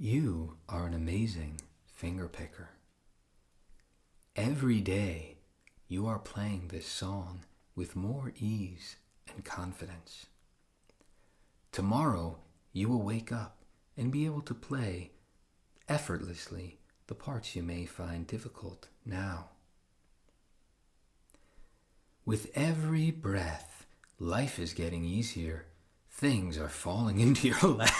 You are an amazing finger picker. Every day, you are playing this song with more ease and confidence. Tomorrow, you will wake up and be able to play effortlessly the parts you may find difficult now. With every breath, life is getting easier. Things are falling into your lap.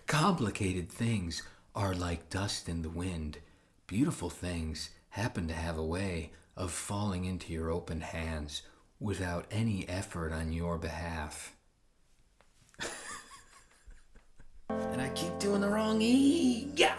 Complicated things are like dust in the wind. Beautiful things happen to have a way of falling into your open hands without any effort on your behalf. And I keep doing the wrong E. Yeah.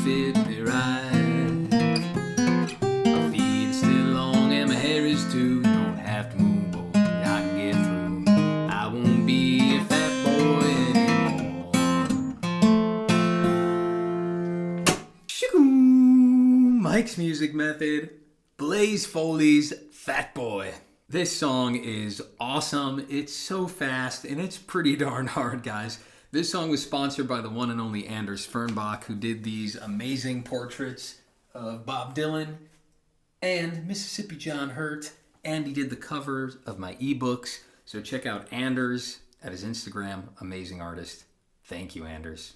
Fit me right. My feet are still long and my hair is too. Don't have to move, boy, I can get through. I won't be a fat boy anymore. Shoo! Mike's music method. Blaze Foley's Fat Boy. This song is awesome. It's so fast and it's pretty darn hard, guys. This song was sponsored by the one and only Anders Fernbach, who did these amazing portraits of Bob Dylan and Mississippi John Hurt, and he did the covers of my ebooks. So check out Anders at his Instagram. Amazing artist. Thank you, Anders.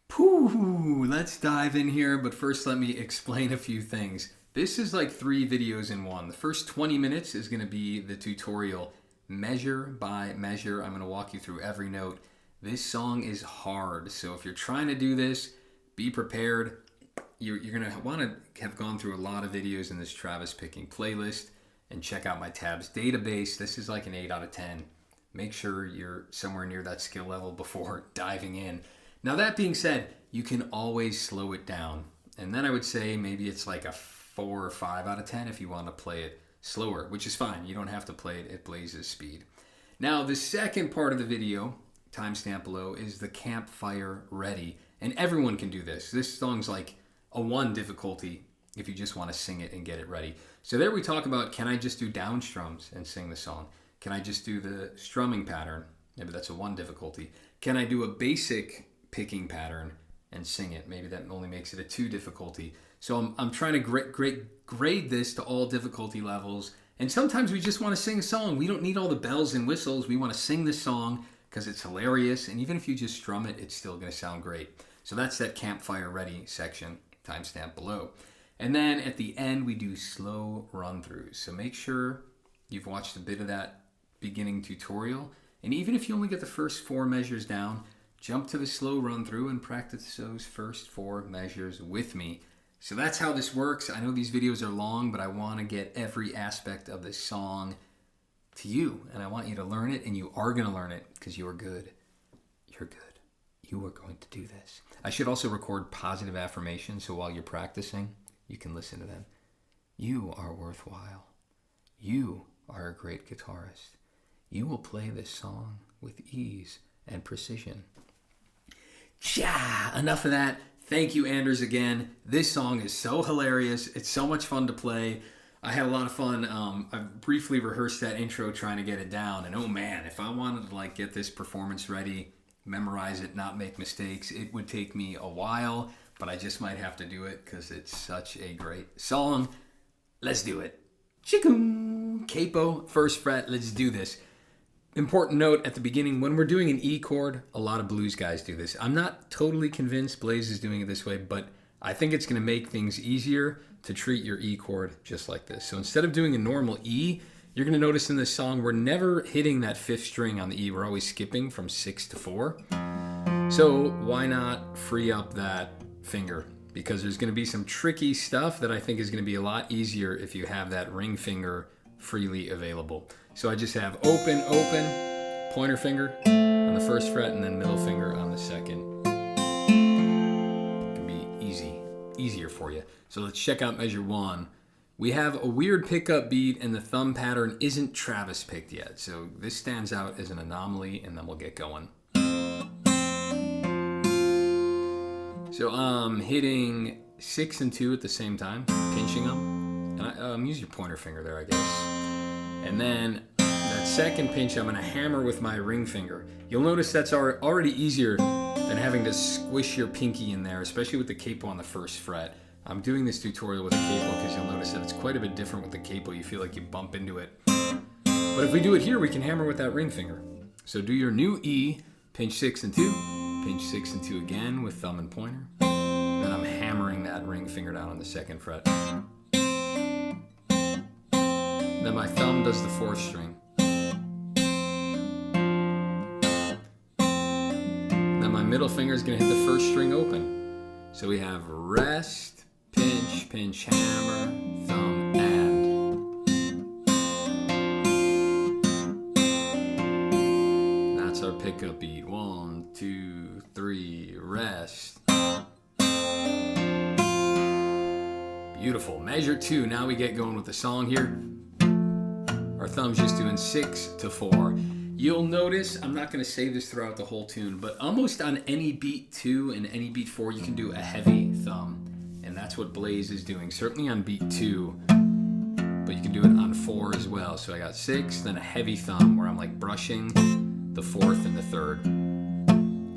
Pooh, let's dive in here, but first let me explain a few things. This is like 3 videos in one. The first 20 minutes is going to be the tutorial, measure by measure. I'm going to walk you through every note. This song is hard, so if you're trying to do this, be prepared. You're going to want to have gone through a lot of videos in this Travis picking playlist and check out my tabs database. This is like an 8 out of 10. Make sure you're somewhere near that skill level before diving in. Now that being said, you can always slow it down. And then I would say maybe it's like a 4 or 5 out of 10 if you want to play it slower, which is fine. You don't have to play it at Blaze's speed. Now the second part of the video, timestamp below, is the Campfire Ready. And everyone can do this. This song's like a 1 difficulty if you just want to sing it and get it ready. So there we talk about, can I just do down strums and sing the song? Can I just do the strumming pattern? Maybe that's a 1 difficulty. Can I do a basic picking pattern and sing it? Maybe that only makes it a 2 difficulty. So I'm trying to grade this to all difficulty levels. And sometimes we just want to sing a song. We don't need all the bells and whistles. We want to sing the song because it's hilarious, and even if you just strum it, it's still going to sound great. So that's that Campfire Ready section, timestamp below. And then at the end, we do slow run-throughs. So make sure you've watched a bit of that beginning tutorial, and even if you only get the first 4 measures down, jump to the slow run-through and practice those first 4 measures with me. So that's how this works. I know these videos are long, but I want to get every aspect of this song to you, and I want you to learn it, and you are going to learn it because you are good. You're good. You are going to do this. I should also record positive affirmations so while you're practicing, you can listen to them. You are worthwhile. You are a great guitarist. You will play this song with ease and precision. Enough of that. Thank you, Anders, again. This song is so hilarious. It's so much fun to play. I had a lot of fun. I briefly rehearsed that intro trying to get it down, and oh man, if I wanted to like get this performance ready, memorize it, not make mistakes, it would take me a while, but I just might have to do it because it's such a great song. Let's do it. Chikum, capo, first fret, let's do this. Important note at the beginning, when we're doing an E chord, a lot of blues guys do this. I'm not totally convinced Blaze is doing it this way, but I think it's going to make things easier to treat your E chord just like this. So instead of doing a normal E, you're going to notice in this song, we're never hitting that 5th string on the E. We're always skipping from 6 to 4. So why not free up that finger? Because there's going to be some tricky stuff that I think is going to be a lot easier if you have that ring finger freely available. So I just have open, pointer finger, and on the first fret and then middle finger on the second. It can be easier for you. So let's check out measure 1. We have a weird pickup beat and the thumb pattern isn't Travis picked yet. So this stands out as an anomaly, and then we'll get going. So I'm hitting 6 and 2 at the same time, pinching them. And use your pointer finger there, I guess. And then that second pinch, I'm going to hammer with my ring finger. You'll notice that's already easier than having to squish your pinky in there, especially with the capo on the first fret. I'm doing this tutorial with a capo because you'll notice that it's quite a bit different with the capo. You feel like you bump into it. But if we do it here, we can hammer with that ring finger. So do your new E, pinch 6 and 2, pinch 6 and 2 again with thumb and pointer. Then I'm hammering that ring finger down on the second fret. Then my thumb does the 4th string. Then my middle finger is going to hit the 1st string open. So we have rest, pinch, pinch, hammer, thumb, and. That's our pickup beat. 1, 2, 3, rest. Beautiful. Measure 2. Now we get going with the song here. Our thumb's just doing 6 to 4. You'll notice, I'm not going to say this throughout the whole tune, but almost on any beat 2 and any beat 4, you can do a heavy thumb. And that's what Blaze is doing, certainly on beat 2, but you can do it on 4 as well. So I got 6, then a heavy thumb where I'm like brushing the 4th and the 3rd.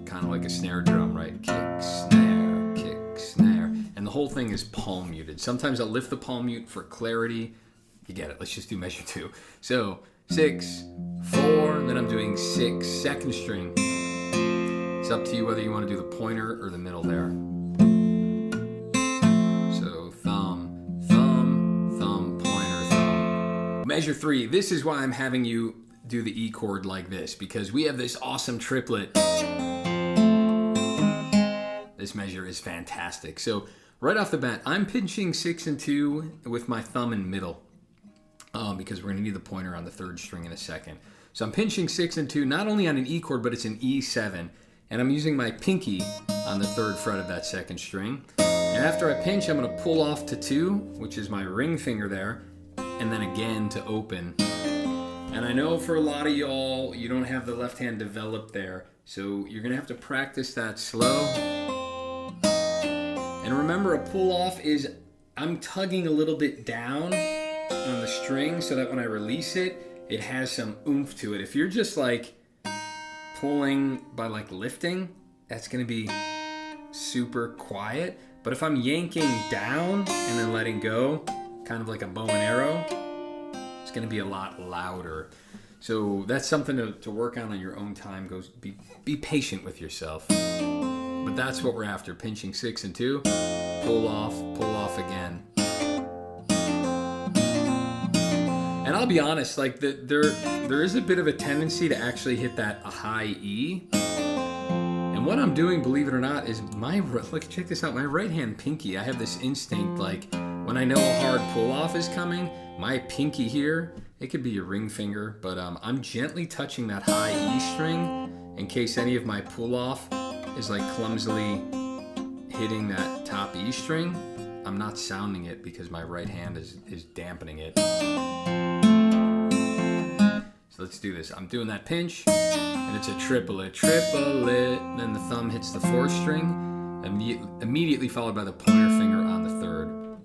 Kind of like a snare drum, right? Kick, snare, kick, snare. And the whole thing is palm muted. Sometimes I'll lift the palm mute for clarity. You get it. Let's just do measure 2. So 6, 4, and then I'm doing 6, 2nd string. It's up to you whether you want to do the pointer or the middle there. So thumb, thumb, thumb, pointer, thumb. Measure 3. This is why I'm having you do the E chord like this, because we have this awesome triplet. This measure is fantastic. So right off the bat, I'm pinching 6 and 2 with my thumb in middle. Because we're going to need the pointer on the 3rd string in a second. So I'm pinching 6 and 2, not only on an E chord, but it's an E7. And I'm using my pinky on the 3rd fret of that 2nd string. And after I pinch, I'm going to pull off to 2, which is my ring finger there, and then again to open. And I know for a lot of y'all, you don't have the left hand developed there, so you're going to have to practice that slow. And remember, a pull off is I'm tugging a little bit down on the string so that when I release it, it has some oomph to it. If you're just like pulling by like lifting, that's going to be super quiet. But if I'm yanking down and then letting go, kind of like a bow and arrow, it's going to be a lot louder. So that's something to work on your own time. Be patient with yourself. But that's what we're after. Pinching 6 and 2, pull off again. And I'll be honest, like there is a bit of a tendency to actually hit that a high E. And what I'm doing, believe it or not, is check this out, my right hand pinky, I have this instinct, like when I know a hard pull off is coming, my pinky here, it could be your ring finger, but I'm gently touching that high E string in case any of my pull off is like clumsily hitting that top E string. I'm not sounding it because my right hand is dampening it. So let's do this. I'm doing that pinch, and it's a triplet, then the thumb hits the 4th string, immediately followed by the pointer finger on the 3rd.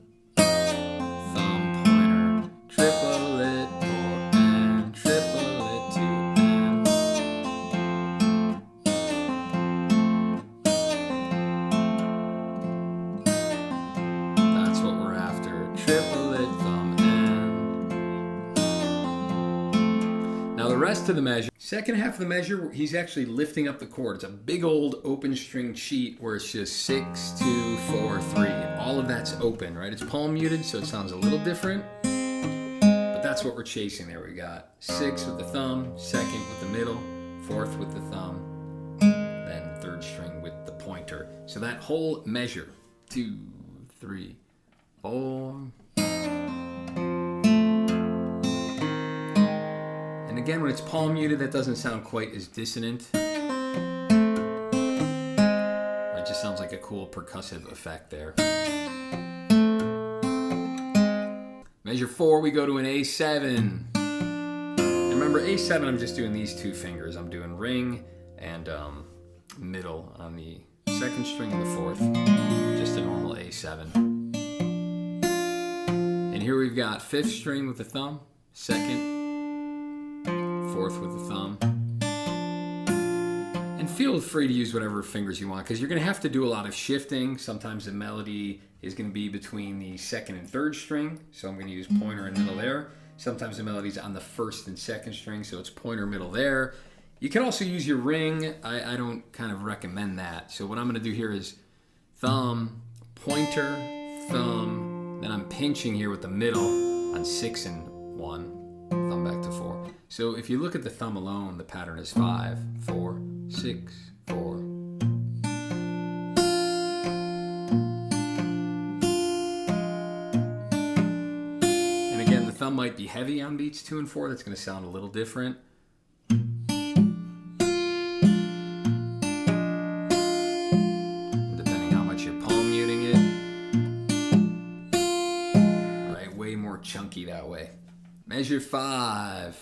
Thumb, pointer, triplet, 4 and triplet, 2 and. That's what we're after. Triplet, thumb, and. Now the rest of the measure, second half of the measure, he's actually lifting up the chord. It's a big old open string cheat where it's just 6, 2, 4, 3. All of that's open, right? It's palm muted, so it sounds a little different. But that's what we're chasing there. We got 6 with the thumb, 2nd with the middle, 4th with the thumb, then 3rd string with the pointer. So that whole measure, 2, 3, 4. And again, when it's palm muted, that doesn't sound quite as dissonant. sounds like a cool percussive effect there. Measure 4, we go to an A7. And remember, A7, I'm just doing these two fingers. I'm doing ring and middle on the second string and the fourth. Just a normal A7. And here we've got 5th string with the thumb, 2nd, 4th with the thumb. And feel free to use whatever fingers you want, because you're going to have to do a lot of shifting. Sometimes the melody is going to be between the 2nd and 3rd string, so I'm going to use pointer and middle there. Sometimes the melody's on the 1st and 2nd string, so it's pointer, middle there. You can also use your ring. I don't kind of recommend that. So what I'm going to do here is thumb, pointer, thumb, then I'm pinching here with the middle on 6 and 1, thumb back to 4. So if you look at the thumb alone, the pattern is 5, 4, 6, 4. And again, the thumb might be heavy on beats 2 and 4. That's going to sound a little different. Depending how much you're palm muting it. All right, way more chunky that way. Measure 5.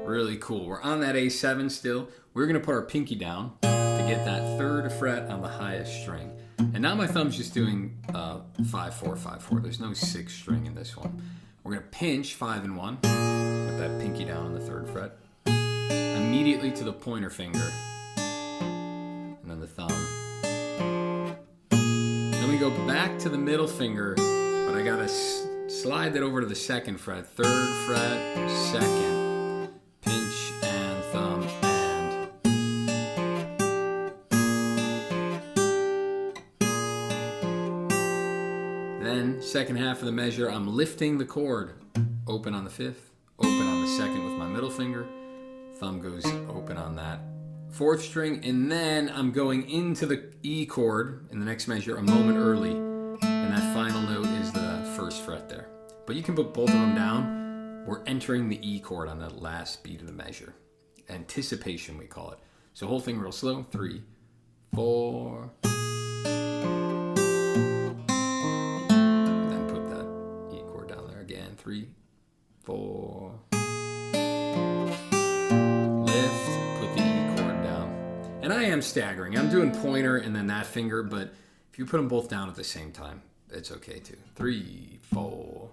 Really cool. We're on that A7 still. We're going to put our pinky down to get that 3rd fret on the highest string. And now my thumb's just doing 5, 4, 5, 4. There's no 6th string in this one. We're going to pinch 5 and 1. Put that pinky down on the 3rd fret. Immediately to the pointer finger. And then the thumb. Then we go back to the middle finger, but I got to slide that over to the 2nd fret. 3rd fret, 2nd. Pinch and thumb and. Then, second half of the measure, I'm lifting the chord. Open on the 5th, open on the 2nd with my middle finger. Thumb goes open on that 4th string, and then I'm going into the E chord in the next measure a moment early. And that final note is the 1st fret there. But you can put both of them down. We're entering the E chord on that last beat of the measure. Anticipation, we call it. So whole thing real slow. 3, 4. Then put that E chord down there again. 3, 4. Lift, put the E chord down. And I am staggering. I'm doing pointer and then that finger, but if you put them both down at the same time, it's okay too. 3, 4.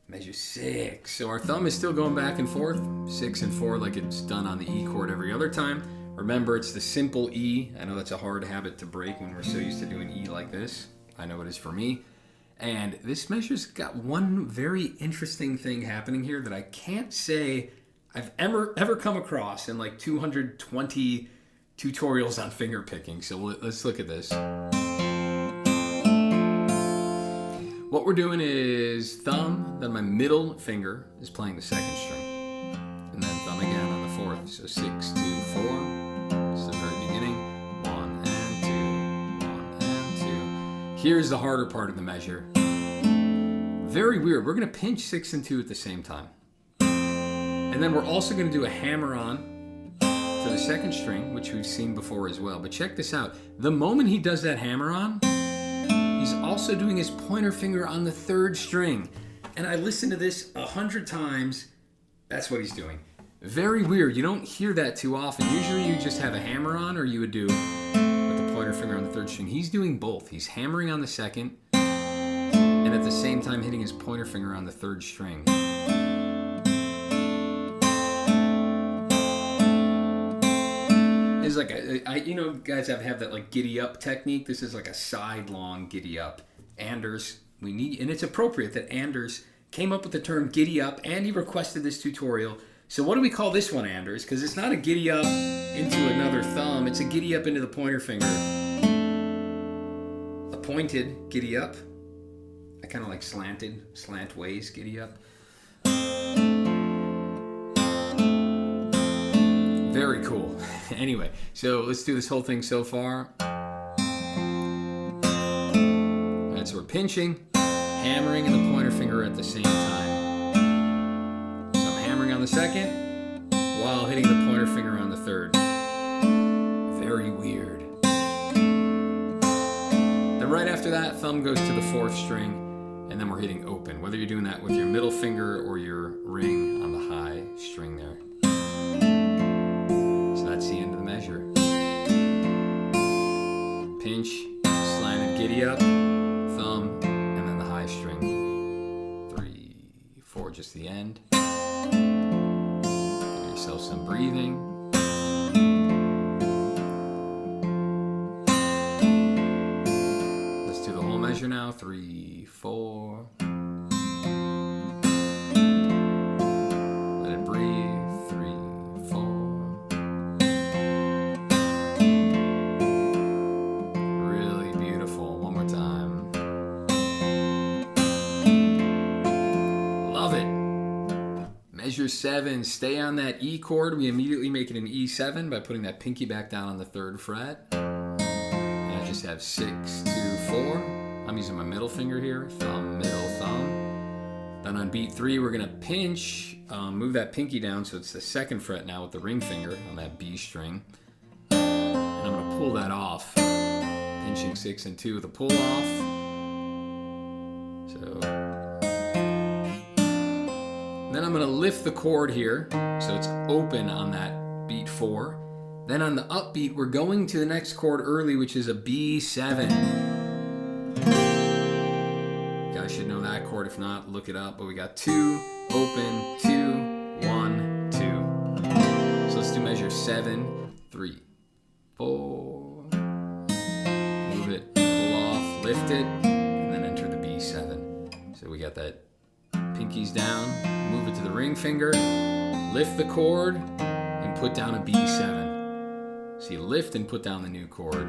Measure 6. So our thumb is still going back and forth, 6 and 4, like it's done on the E chord every other time. Remember, it's the simple E. I know that's a hard habit to break when we're so used to doing E like this. I know it is for me. And this measure's got one very interesting thing happening here that I can't say I've ever come across in like 220 tutorials on finger picking. So let's look at this. What we're doing is thumb, then my middle finger is playing the 2nd string. And then thumb again on the 4th. So 6, 2, 4. It's the very beginning. 1 and 2, 1 and 2. Here's the harder part of the measure. Very weird. We're going to pinch 6 and 2 at the same time. And then we're also going to do a hammer on to the 2nd string, which we've seen before as well. But check this out. The moment he does that hammer on, he's also doing his pointer finger on the 3rd string. And I listened to this 100 times. That's what he's doing. Very weird. You don't hear that too often. Usually you just have a hammer on, or you would do with the pointer finger on the 3rd string. He's doing both. He's hammering on the 2nd, and at the same time hitting his pointer finger on the 3rd string. It's like guys have that like giddy up technique. This is like a sidelong giddy up. Anders, and it's appropriate that Anders came up with the term giddy up, and he requested this tutorial. So what do we call this one, Anders? Because it's not a giddy up into another thumb. It's a giddy up into the pointer finger. A pointed giddy up. I kind of like slant ways giddy up. Very cool. Anyway, so let's do this whole thing so far. So we're pinching, hammering, and the pointer finger at the same time. the second while hitting the pointer finger on the third. Very weird. Then right after that, thumb goes to the fourth string, and then we're hitting open, whether you're doing that with your middle finger or your ring on the high string there. So that's the end of the measure. Pinch, slanted giddy up, thumb, and then the high string. 3, 4, just the end. Give yourself some breathing. Let's do the whole measure now. 3, 4. Let it breathe. 3, 4. Really beautiful. One more time. Love it. Measure 7. Stay on that E chord. We immediately make it an E7 by putting that pinky back down on the 3rd fret. And I just have 6, 2, 4. I'm using my middle finger here, thumb, middle, thumb. Then on beat 3, we're gonna pinch, move that pinky down so it's the 2nd fret now with the ring finger on that B string. And I'm gonna pull that off, pinching 6 and 2 with a pull off. So, then I'm gonna lift the chord here, so it's open on that beat 4. Then on the upbeat, we're going to the next chord early, which is a B7. I should know that chord. If not, look it up. But we got 2, open, 2, 1, 2. So let's do measure 7, 3, 4. Move it, pull off, lift it, and then enter the B7. So we got that pinkies down, move it to the ring finger, lift the chord, and put down a B7. So you lift and put down the new chord.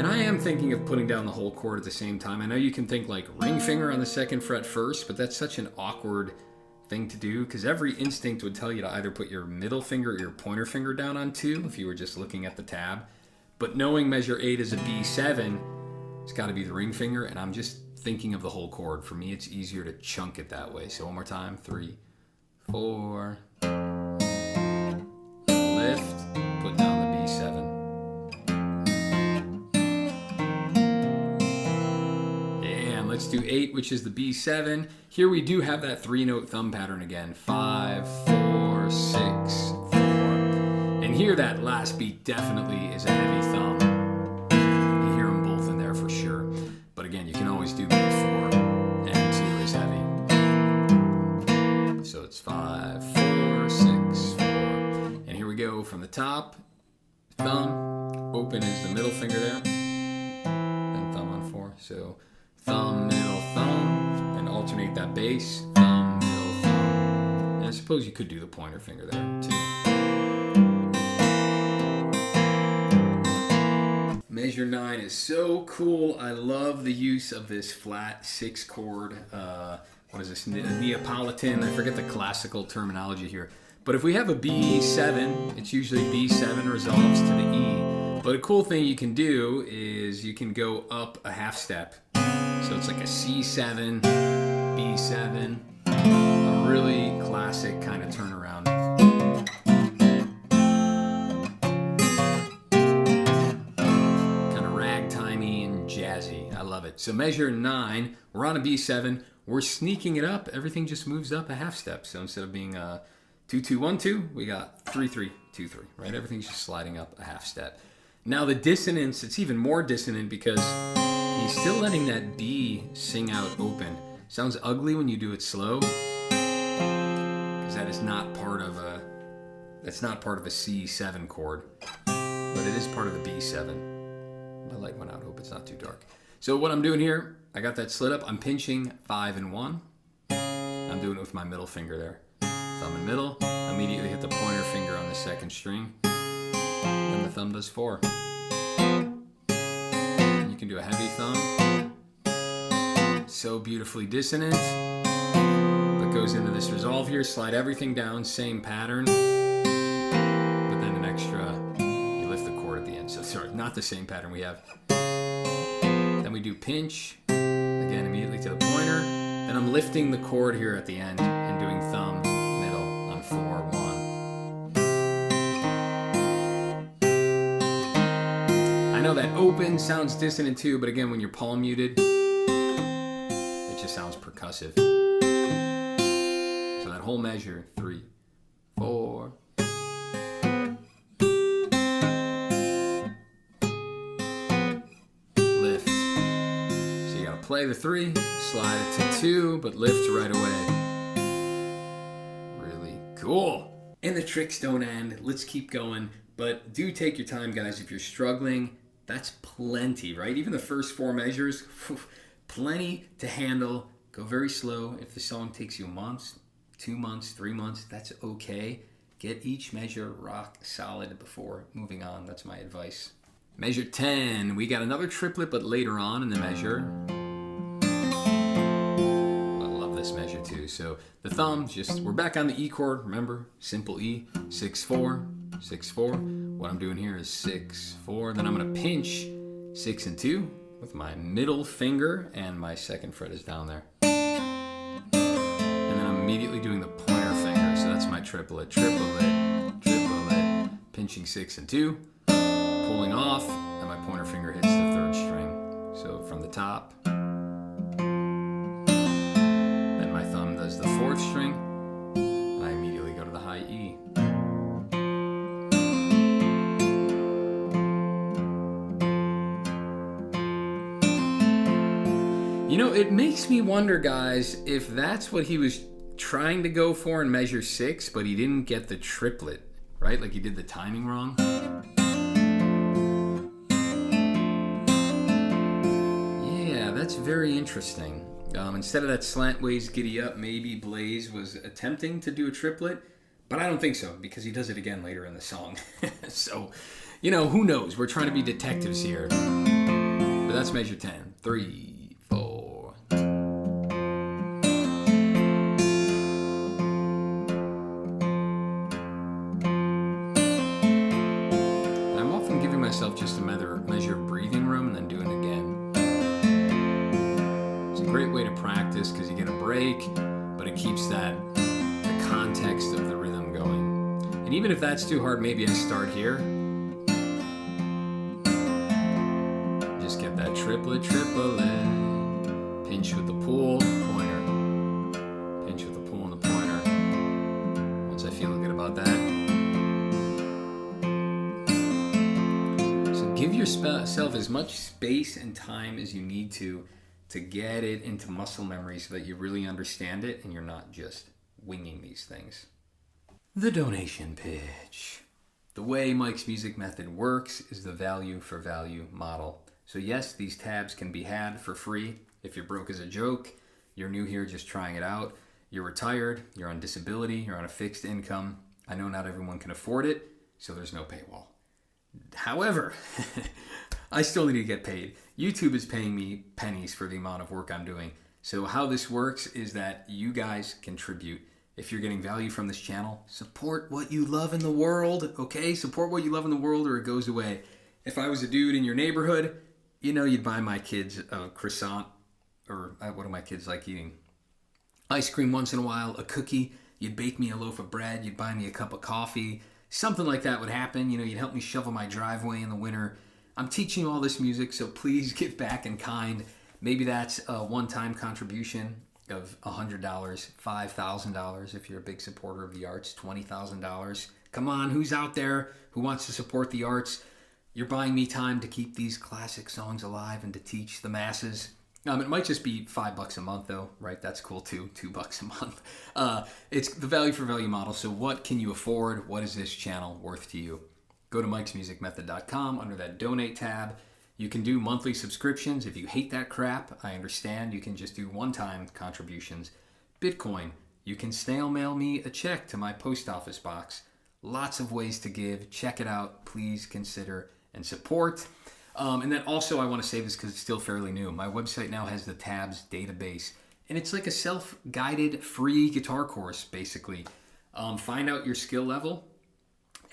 I am thinking of putting down the whole chord at the same time. I know you can think like ring finger on the 2nd fret first, but that's such an awkward thing to do because every instinct would tell you to either put your middle finger or your pointer finger down on 2 if you were just looking at the tab. But knowing measure 8 is a B7, it's got to be the ring finger, and I'm just thinking of the whole chord. For me, it's easier to chunk it that way. So one more time, 3, 4. Lift, put down the B7. Let's do 8, which is the B7. Here we do have that 3-note thumb pattern again. 5, 4, 6, 4. And here that last beat definitely is a heavy thumb. You hear them both in there for sure. But again, you can always do beat 4 and 2 is heavy. So it's 5, 4, 6, 4. And here we go from the top. Thumb, open is the middle finger there. And thumb on 4. So thumb, middle, thumb, and alternate that bass. Thumb, middle, thumb. And I suppose you could do the pointer finger there too. Measure 9 is so cool. I love the use of this flat 6 chord. What is this? Neapolitan. I forget the classical terminology here. But if we have a B7, it's usually B7 resolves to the E. But a cool thing you can do is you can go up a half step. So it's like a C7, B7, a really classic kind of turnaround. Kind of ragtimey and jazzy. I love it. So measure 9, we're on a B7, we're sneaking it up. Everything just moves up a half step. So instead of being 2, 2, 1, 2, we got 3, 3, 2, 3, right? Everything's just sliding up a half step. Now the dissonance, it's even more dissonant because he's still letting that B sing out open. Sounds ugly when you do it slow, because that is not part of a C7 chord, but it is part of the B7. My light went out. Hope it's not too dark. So what I'm doing here, I got that slit up. I'm pinching 5 and 1. I'm doing it with my middle finger there. Thumb and middle. Immediately hit the pointer finger on the 2nd string. Then the thumb does 4. You can do a heavy thumb. So beautifully dissonant. That goes into this resolve here. Slide everything down, same pattern. But then an extra, you lift the chord at the end. So sorry, not the same pattern we have. Then we do pinch. Again, immediately to the pointer. Then I'm lifting the chord here at the end and doing thumb, middle on 4, 1. I know that open sounds dissonant too, but again, when you're palm muted, it just sounds percussive. So that whole measure, 3, 4. Lift. So you gotta play the 3, slide it to 2, but lift right away. Really cool. And the tricks don't end. Let's keep going. But do take your time, guys. If you're struggling, that's plenty, right? Even the first 4 measures, plenty to handle. Go very slow. If the song takes you months, 2 months, 3 months, that's okay. Get each measure rock solid before moving on. That's my advice. Measure 10. We got another triplet, but later on in the measure. I love this measure too. So the thumb, we're back on the E chord. Remember, simple E, 6, 4, 6, 4. What I'm doing here is 6, 4. Then I'm going to pinch 6 and 2 with my middle finger, and my 2nd fret is down there. And then I'm immediately doing the pointer finger. So that's my triplet, triplet, triplet, pinching 6 and 2, pulling off, and my pointer finger hits the 3rd string. So from the top, then my thumb does the 4th string, and I immediately go to the high E. You know, it makes me wonder, guys, if that's what he was trying to go for in measure 6, but he didn't get the triplet, right? Like he did the timing wrong. Yeah, that's very interesting. Instead of that slant ways giddy up, maybe Blaze was attempting to do a triplet, but I don't think so, because he does it again later in the song. So, you know, who knows? We're trying to be detectives here. But that's measure 10. 3, 4. I'm often giving myself just a measure of breathing room and then doing it again. It's a great way to practice because you get a break, but it keeps the context of the rhythm going. And even if that's too hard, maybe I start here. Just get that triplet, triplet. Pinch with the pull, pointer. Pinch with the pull and the pointer. Once I feel good about that. So give yourself as much space and time as you need to get it into muscle memory so that you really understand it and you're not just winging these things. The donation pitch. The way Mike's Music Method works is the value for value model. So yes, these tabs can be had for free. If you're broke as a joke, you're new here just trying it out, you're retired, you're on disability, you're on a fixed income. I know not everyone can afford it, so there's no paywall. However, I still need to get paid. YouTube is paying me pennies for the amount of work I'm doing. So how this works is that you guys contribute. If you're getting value from this channel, support what you love in the world, okay? Support what you love in the world or it goes away. If I was a dude in your neighborhood, you know you'd buy my kids a croissant, or what do my kids like eating? Ice cream once in a while, a cookie. You'd bake me a loaf of bread. You'd buy me a cup of coffee. Something like that would happen. You know, you'd help me shovel my driveway in the winter. I'm teaching you all this music, so please give back in kind. Maybe that's a one-time contribution of $100, $5,000 if you're a big supporter of the arts, $20,000. Come on, who's out there who wants to support the arts? You're buying me time to keep these classic songs alive and to teach the masses. It might just be $5 a month though, right? That's cool too, $2 a month. It's the value for value model. So what can you afford? What is this channel worth to you? Go to mikesmusicmethod.com under that donate tab. You can do monthly subscriptions. If you hate that crap, I understand. You can just do one-time contributions. Bitcoin, you can snail mail me a check to my post office box. Lots of ways to give. Check it out. Please consider and support. And then also I want to say this because it's still fairly new. My website now has the tabs database. And it's like a self-guided free guitar course, basically. Find out your skill level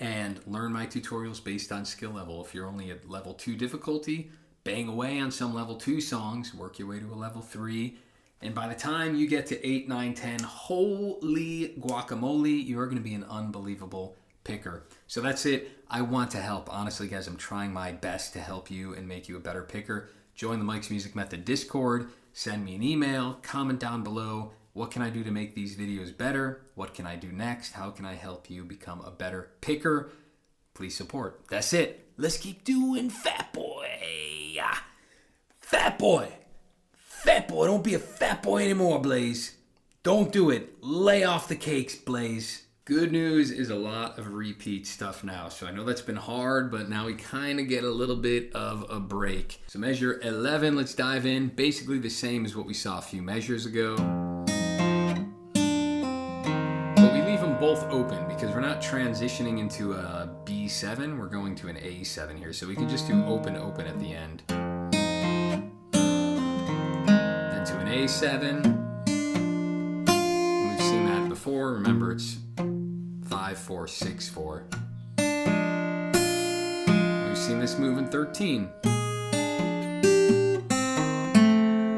and learn my tutorials based on skill level. If you're only at level 2 difficulty, bang away on some level 2 songs, work your way to a level 3, And by the time you get to 8, 9, 10, holy guacamole, you're going to be an unbelievable picker. So that's it. I want to help. Honestly, guys, I'm trying my best to help you and make you a better picker. Join the Mike's Music Method Discord. Send me an email. Comment down below. What can I do to make these videos better? What can I do next? How can I help you become a better picker? Please support. That's it. Let's keep doing Fat Boy. Fat Boy. Fat Boy. Don't be a fat boy anymore, Blaze. Don't do it. Lay off the cakes, Blaze. Good news is a lot of repeat stuff now. So I know that's been hard, but now we kind of get a little bit of a break. So measure 11, let's dive in. Basically the same as what we saw a few measures ago. But we leave them both open because we're not transitioning into a B7. We're going to an A7 here. So we can just do open, open at the end. Then to an A7. And we've seen that before. Remember, it's 5, 4, 6, 4. We've seen this move in 13.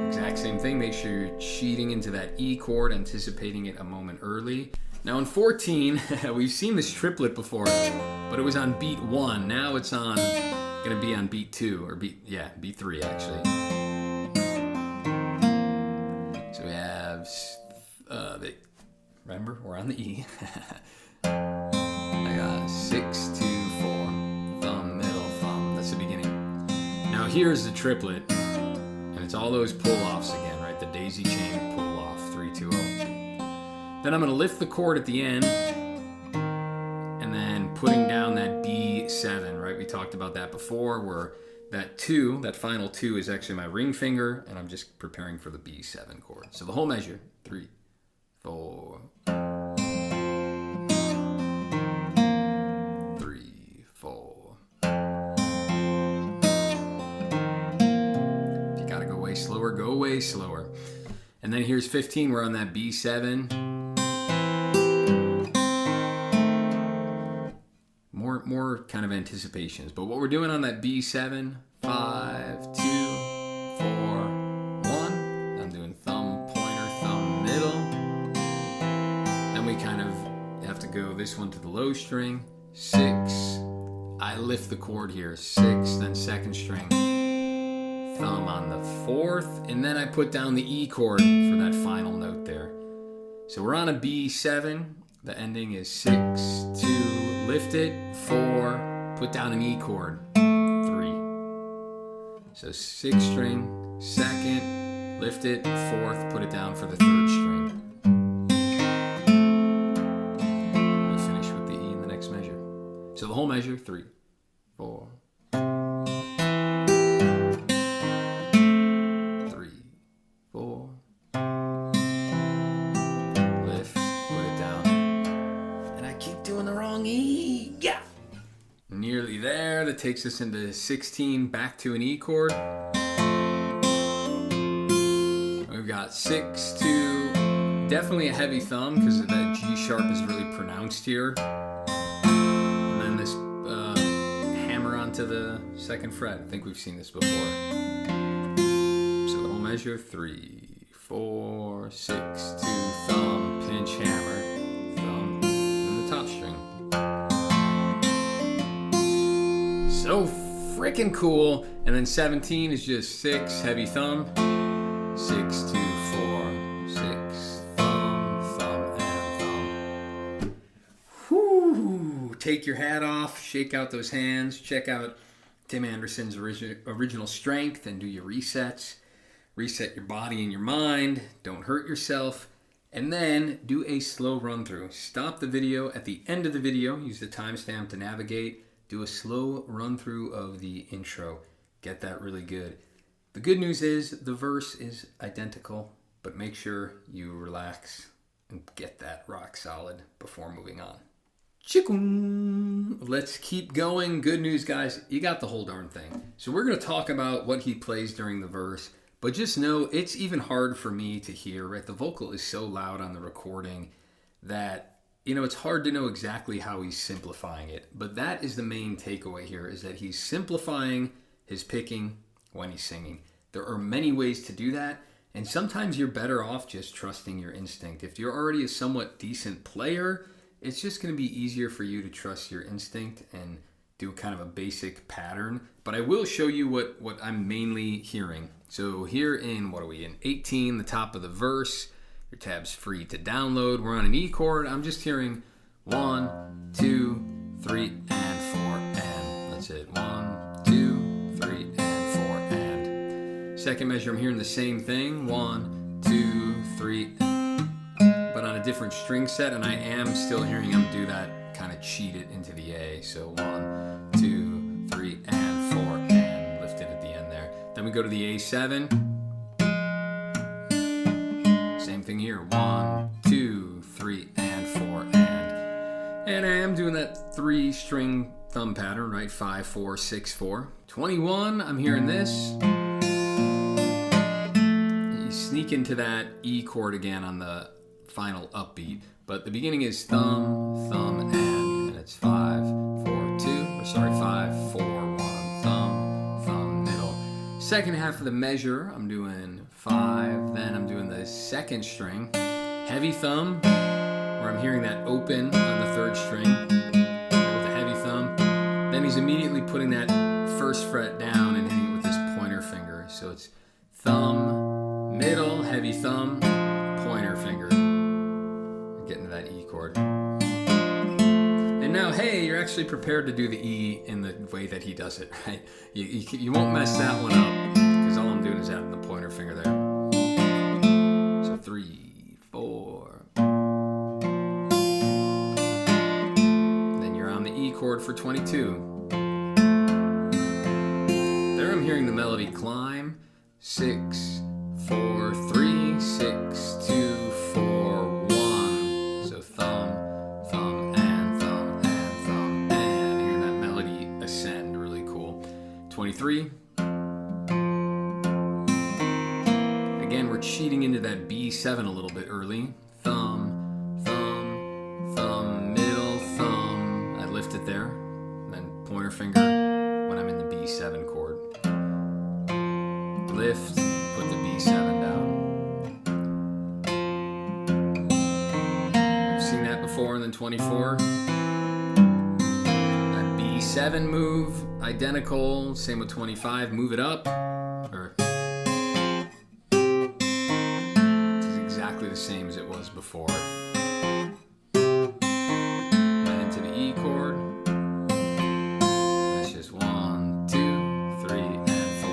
Exact same thing. Make sure you're cheating into that E chord, anticipating it a moment early. Now in 14, we've seen this triplet before, but it was on beat 1. Now it's on, gonna be on beat 2, or beat 3 actually. So we have, remember, we're on the E. I got 6, 2, 4, thumb, middle, thumb. That's the beginning. Now here's the triplet, and it's all those pull-offs again, right? The daisy chain pull-off, 3, 2, 0. Then I'm gonna lift the chord at the end, and then putting down that B7, right? We talked about that before, where that 2, that final 2 is actually my ring finger, and I'm just preparing for the B7 chord. So the whole measure, 3, 4. 3, 4. If you gotta go way slower, go way slower. And then here's 15, we're on that B7. More kind of anticipations. But what we're doing on that B7, 5, 2, 4, 1. I'm doing thumb, pointer, thumb, middle. Then we kind of have to go this one to the low string. 6. I lift the chord here. 6, then second string. Thumb on the 4th. And then I put down the E chord for that final note there. So we're on a B7. The ending is 6, 2, lift it, 4, put down an E chord, 3. So 6th string, 2nd, lift it, 4th, put it down for the 3rd string. We finish with the E in the next measure. So the whole measure, 3, 4. 3, 4. Doing the wrong E. Yeah. Nearly there. That takes us into 16, back to an E chord. We've got 6, 2. Definitely a heavy thumb because that G sharp is really pronounced here. And then this hammer onto the 2nd fret. I think we've seen this before. So the whole measure, 3, 4, 6, 2, thumb, pinch, hammer. Top string. So freaking cool. And then 17 is just 6, heavy thumb. 6, 2, 4, 6, thumb, thumb, and thumb. Whew. Take your hat off, shake out those hands, check out Tim Anderson's original strength and do your resets. Reset your body and your mind. Don't hurt yourself. And then do a slow run through. Stop the video at the end of the video. Use the timestamp to navigate. Do a slow run through of the intro. Get that really good. The good news is the verse is identical, but make sure you relax and get that rock solid before moving on. Chikum. Let's keep going. Good news, guys. You got the whole darn thing. So we're going to talk about what he plays during the verse. But just know it's even hard for me to hear, right? The vocal is so loud on the recording that, it's hard to know exactly how he's simplifying it. But that is the main takeaway here, is that he's simplifying his picking when he's singing. There are many ways to do that. And sometimes you're better off just trusting your instinct. If you're already a somewhat decent player, it's just going to be easier for you to trust your instinct and do kind of a basic pattern. But I will show you what I'm mainly hearing. So here in, what are we in? 18, the top of the verse. Your tab's free to download. We're on an E chord. I'm just hearing 1, 2, 3, and 4, and. That's it. 1, 2, 3, and 4, and. Second measure, I'm hearing the same thing. 1, 2, 3, but on a different string set, and I am still hearing him do that, kind of cheat it into the A. So 1, 2, 3, and 4, and lift it at the end there. Then we go to the A7. Same thing here. 1, 2, 3, and 4, and I am doing that 3-string thumb pattern, right? 5, 4, 6, 4. 21, I'm hearing this. You sneak into that E chord again on the final upbeat, but the beginning is thumb, thumb, and it's 5, 4, 2, or sorry, 5, 4, 1, thumb, thumb, middle. Second half of the measure, I'm doing 5, then I'm doing the second string, heavy thumb, where I'm hearing that open on the third string with a heavy thumb. Then he's immediately putting that first fret down and hitting it with his pointer finger. So it's thumb, middle, heavy thumb, pointer finger. Getting to that E chord. And now, hey, you're actually prepared to do the E in the way that he does it, right? You won't mess that one up, because all I'm doing is adding the pointer finger there. So 3, 4. Then you're on the E chord for 22. There I'm hearing the melody climb. 6, 4, 3, 6, 2, 4, 1. So thumb, thumb, and thumb, and thumb, and hearing that melody ascend, really cool. 23. Again, we're cheating into that B7 a little bit early. Thumb, thumb, thumb, middle, thumb. I lift it there. Then pointer finger when I'm in the B7 chord. Lift, put the B7 down. I've seen that before. And then 24. That B7 move, identical. Same with 25. Move it up. It's exactly the same as it was before. Then into the E chord. That's just 1, 2, 3, and 4,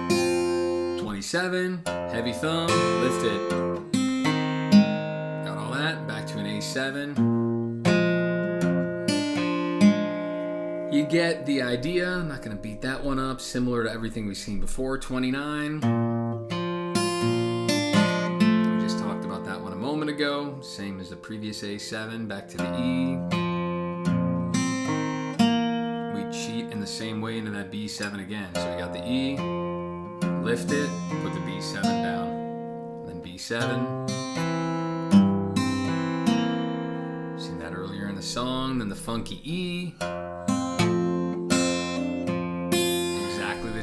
and 27. Heavy thumb, lift it. Got all that. Back to an A7. You get the idea. I'm not going to beat that one up. Similar to everything we've seen before. 29. We just talked about that one a moment ago. Same as the previous A7. Back to the E. We cheat in the same way into that B7 again. So we got the E. Lift it. Put the B7 down. Then B7. Seen that earlier in the song. Then the funky E.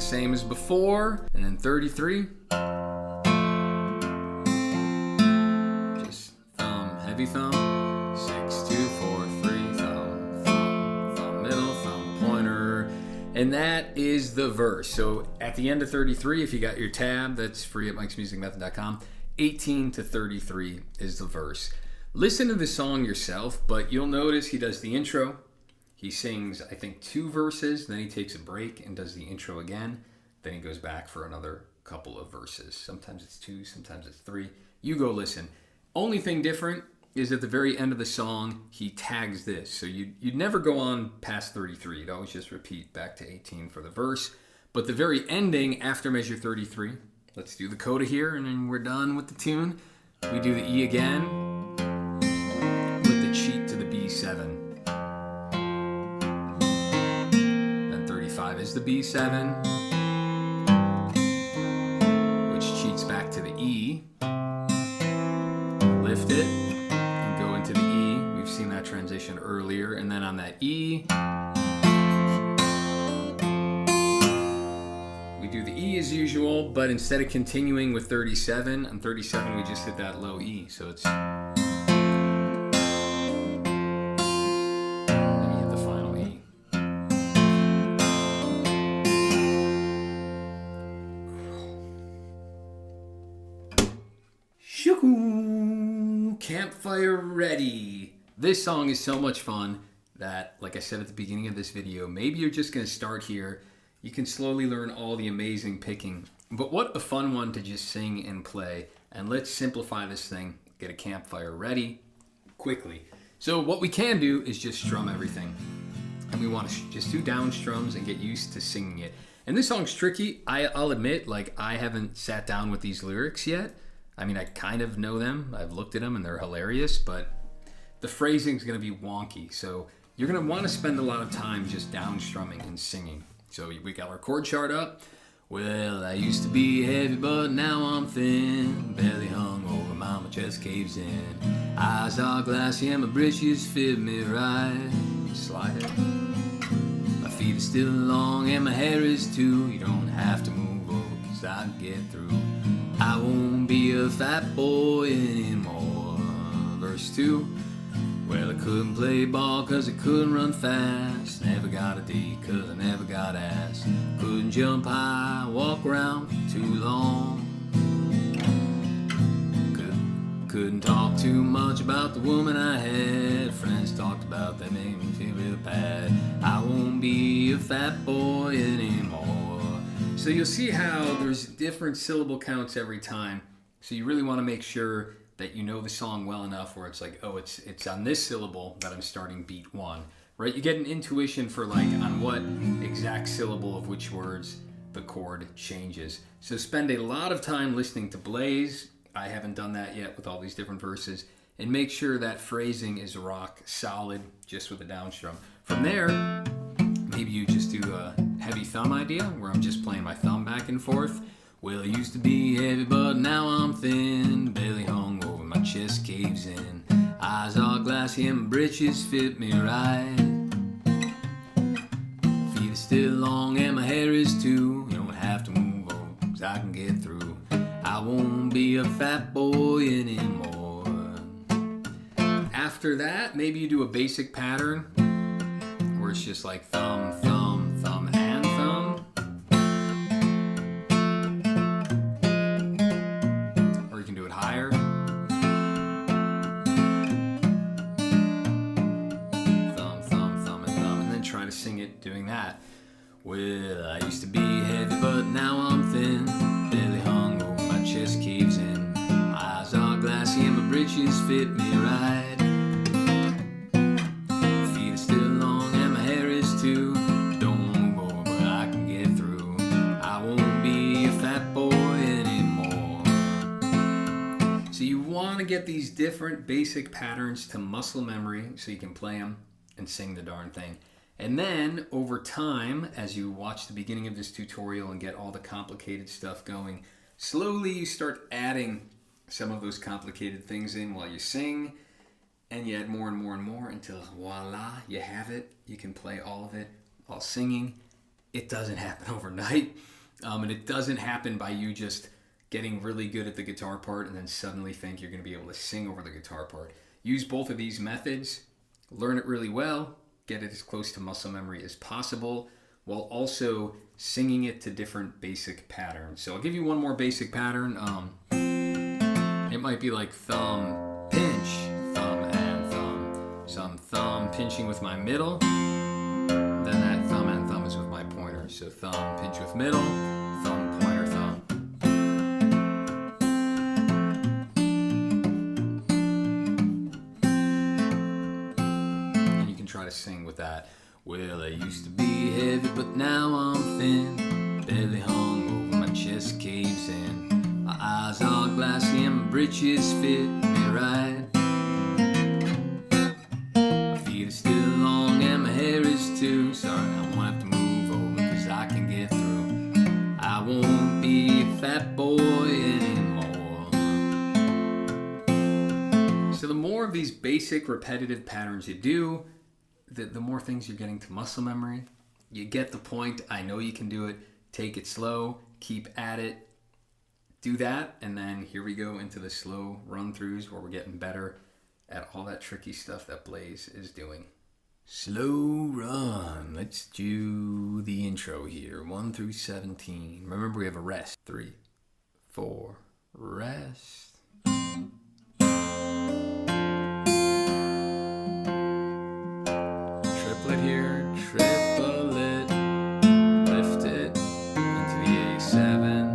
Same as before. And then 33. Just thumb, heavy thumb. 6, 2, 4, 3, thumb, thumb, thumb, middle, thumb, pointer. And that is the verse. So at the end of 33, if you got your tab, that's free at mikesmusicmethod.com. 18 to 33 is the verse. Listen to the song yourself, but you'll notice he does the intro. He sings, I think, 2 verses, then he takes a break and does the intro again. Then he goes back for another couple of verses. Sometimes it's 2, sometimes it's 3. You go listen. Only thing different is at the very end of the song, he tags this. So you'd never go on past 33. You'd always just repeat back to 18 for the verse. But the very ending, after measure 33, let's do the coda here, and then we're done with the tune. We do the E again with the cheat to the B7. Then 35 is the B7, which cheats back to the E. Lift it and go into the E. We've seen that transition earlier. And then on that E, we do the E as usual, but instead of continuing with 37, on 37 we just hit that low E. So it's... Let me hit the final E. Shoo! Campfire ready. This song is so much fun that, like I said at the beginning of this video, maybe you're just going to start here. You can slowly learn all the amazing picking. But what a fun one to just sing and play. And let's simplify this thing. Get a campfire ready quickly. So what we can do is just strum everything. And we want to just do down strums and get used to singing it. And this song's tricky. I'll admit, like, I haven't sat down with these lyrics yet. I mean, I kind of know them. I've looked at them and they're hilarious, but the phrasing's going to be wonky. So you're going to want to spend a lot of time just down strumming and singing. So we got our chord chart up. Well, I used to be heavy, but now I'm thin. Belly hung over, my chest caves in. Eyes are glassy and my britches fit me right. Slide it. My feet are still long and my hair is too. You don't have to move over, cause I can get through. I won't be a fat boy anymore. Verse 2. Well, I couldn't play ball cause I couldn't run fast. Never got a D cause I never got ass. Couldn't jump high, walk around too long. Couldn't talk too much about the woman I had. Friends talked about that, made me feel real bad. I won't be a fat boy anymore. So you'll see how there's different syllable counts every time. So you really want to make sure that you know the song well enough where it's like, oh, it's on this syllable that I'm starting beat 1, right? You get an intuition for like on what exact syllable of which words the chord changes. So spend a lot of time listening to Blaze. I haven't done that yet with all these different verses. And make sure that phrasing is rock solid just with a down strum. From there, maybe you just do a heavy thumb idea where I'm just playing my thumb back and forth. Well, I used to be heavy, but now I'm thin. Belly hung over, my chest caves in. Eyes are glassy and my britches fit me right. Feet are still long and my hair is too. You don't have to move over, cause I can get through. I won't be a fat boy anymore. After that, maybe you do a basic pattern where it's just like thumb, thumb, thumb, and thumb. Higher. Thumb, thumb, thumb, and thumb. And then try to sing it doing that. Well, I used to be heavy, but now I'm thin. Belly hung over, my chest caves in. My eyes are glassy and my britches fit me right. My feet are still long and my hair is too. Don't move over, but I can get through. I won't be a fat boy anymore. So you want to get these different basic patterns to muscle memory so you can play them and sing the darn thing. And then over time, as you watch the beginning of this tutorial and get all the complicated stuff going, slowly you start adding some of those complicated things in while you sing, and you add more and more and more until voila, you have it. You can play all of it while singing. It doesn't happen overnight, and it doesn't happen by you just getting really good at the guitar part and then suddenly think you're going to be able to sing over the guitar part. Use both of these methods, learn it really well, get it as close to muscle memory as possible, while also singing it to different basic patterns. So I'll give you one more basic pattern. It might be like thumb, pinch, thumb, and thumb. So I'm thumb pinching with my middle, then that thumb and thumb is with my pointer. So thumb, pinch with middle, thumb, pointer, thumb. Try to sing with that. Well, I used to be heavy, but now I'm thin. Belly hung over, my chest caves in. My eyes are glassy and my britches fit me right. My feet are still long and my hair is too. Sorry, I won't have to move over cause I can get through. I won't be a fat boy anymore. So the more of these basic repetitive patterns you do, the more things you're getting to muscle memory. You get the point. I know you can do it. Take it slow. keep at it. Do that, and then here we go into the slow run-throughs where we're getting better at all that tricky stuff that Blaze is doing. Slow run. Let's do the intro here. 1 through 17. Remember, we have a rest. 3, 4, rest. Triplet here, triple it, lift it into the A7.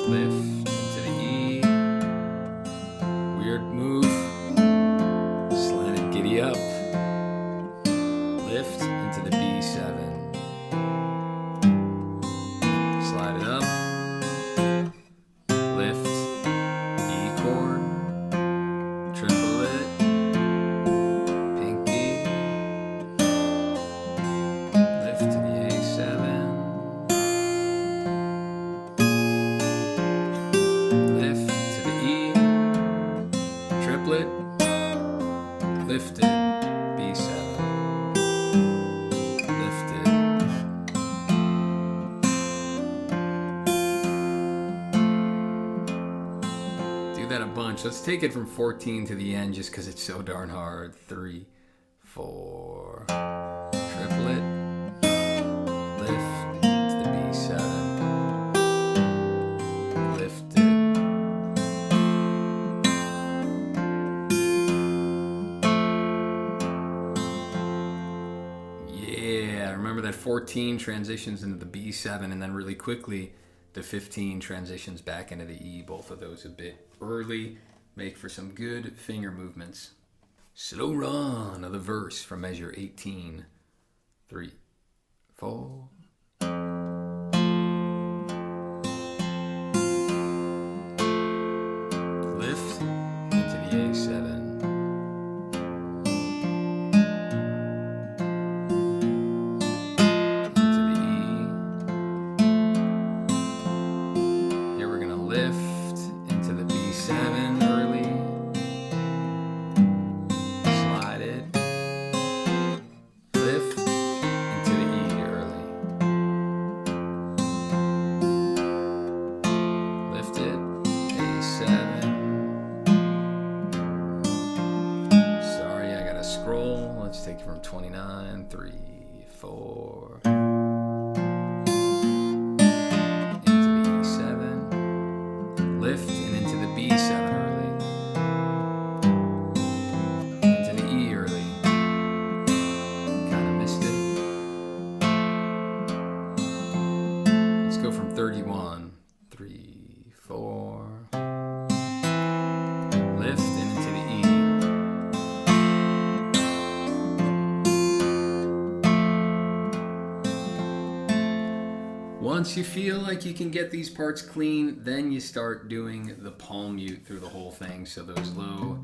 Lift into the E. Weird move. Slide it giddy up. Lift into the B7. Slide it up. Lift. E chord. Triple it. Pinky. Lift to the A7. Lift to the E. Triplet. Lift it. B7. Lift it. Do that a bunch. Let's take it from 14 to the end just because it's so darn hard. 3, 4. Triplet. Lift to the B7. Lift it. Yeah, remember that 14 transitions into the B7, and then really quickly the 15 transitions back into the E. Both of those a bit early. Make for some good finger movements. Slow run of the verse from measure 18. 3, 4. Lift into the A7. Into the E. Here we're gonna lift into the B7 early. Slide it. Lift into the E early. Lift it. A7. Sorry, I gotta scroll. Let's take it from 29. 3, 4. Into the E7. Lift and into the B7 early. Into the E early. Kinda missed it. Let's go from 31. 3, 4. Lift and into the E. Once you feel like you can get these parts clean, then you start doing the palm mute through the whole thing. So those low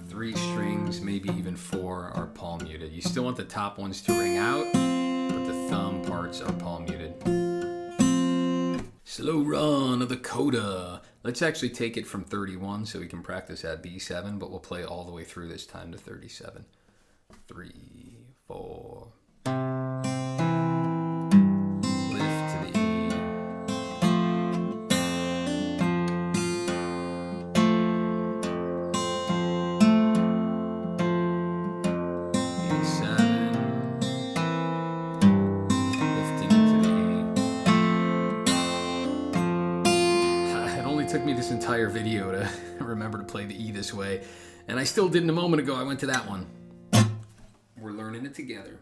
3 strings, maybe even 4, are palm muted. You still want the top ones to ring out, but the thumb parts are palm muted. Slow run of the coda. Let's actually take it from 31 so we can practice at B7, but we'll play all the way through this time to 37. 3, 4. Lift to the E. E7. Lifting into the E. It only took me this entire video to remember to play the E this way, and I still didn't a moment ago. I went to that one. We're learning it together.